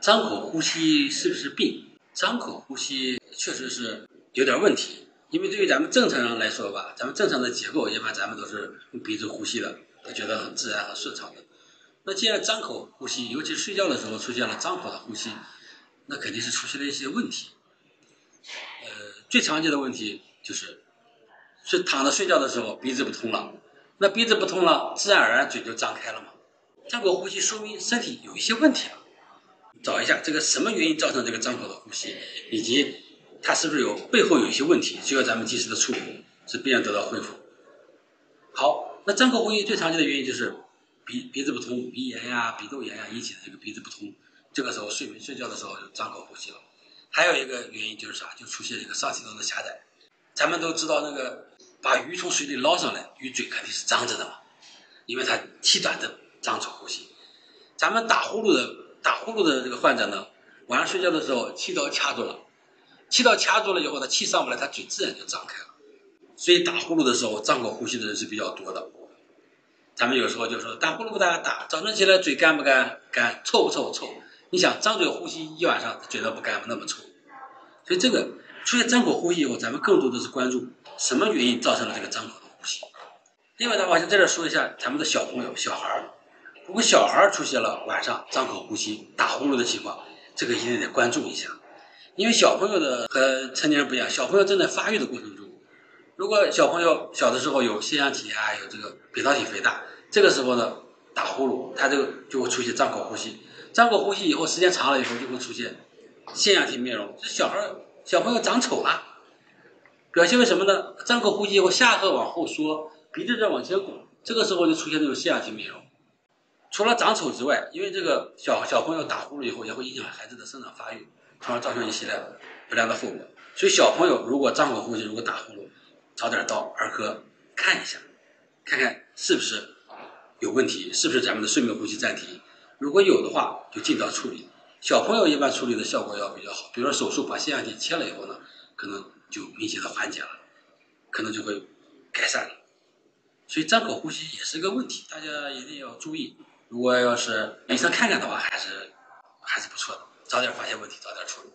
张口呼吸是不是病？张口呼吸确实是有点问题，因为对于咱们正常人来说吧，咱们正常的结构一般咱们都是用鼻子呼吸的，都觉得很自然很顺畅的。那既然张口呼吸，尤其是睡觉的时候出现了张口的呼吸，那肯定是出现了一些问题。最常见的问题就是躺着睡觉的时候鼻子不通了，那鼻子不通了，自然而然嘴就张开了嘛。张口呼吸说明身体有一些问题了，找一下这个什么原因造成这个张口的呼吸，以及它是不是背后有一些问题，需要咱们及时的处理，使病人得到恢复。好，那张口呼吸最常见的原因就是鼻子不通，鼻炎呀、鼻窦炎呀引起的这个鼻子不通，这个时候睡觉的时候就张口呼吸了。还有一个原因就是啥，就出现一个上气道的狭窄。咱们都知道那个把鱼从水里捞上来，鱼嘴肯定是张着的嘛，因为它气短的张口呼吸。咱们打呼噜的这个患者呢，晚上睡觉的时候气道卡住了，气道卡住了以后，他气上不来，他嘴自然就张开了。所以打呼噜的时候张口呼吸的人是比较多的。咱们有时候就说打呼噜不打，早晨起来嘴干不干？干。臭不臭？臭。你想张嘴呼吸一晚上，嘴都不干那么臭。所以这个出现张口呼吸以后，咱们更多的是关注什么原因造成了这个张口的呼吸。另外的话，就在这说一下咱们的小朋友、小孩。如果小孩出现了晚上张口呼吸、打呼噜的情况，这个一定得关注一下。因为小朋友的和成年人不一样，小朋友正在发育的过程中，如果小朋友小的时候有腺样体啊，有这个扁桃体肥大，这个时候呢打呼噜，他这个就会出现张口呼吸。张口呼吸以后，时间长了以后就会出现腺样体面容，这小朋友长丑了。表现为什么呢？张口呼吸以后，下颌往后缩，鼻子在往前拱，这个时候就出现这种腺样体面容。除了长丑之外，因为这个小朋友打呼噜以后，也会影响孩子的生长发育，从而造成一系列不良的后果。所以小朋友如果张口呼吸，如果打呼噜，早点到儿科看一下，看看是不是有问题，是不是咱们的睡眠呼吸暂停。如果有的话，就尽早处理。小朋友一般处理的效果要比较好，比如说手术把腺样体切了以后呢，可能就明显的缓解了，可能就会改善了。所以张口呼吸也是个问题，大家一定要注意。如果要是医生看看的话，还是不错的，早点发现问题，早点处理。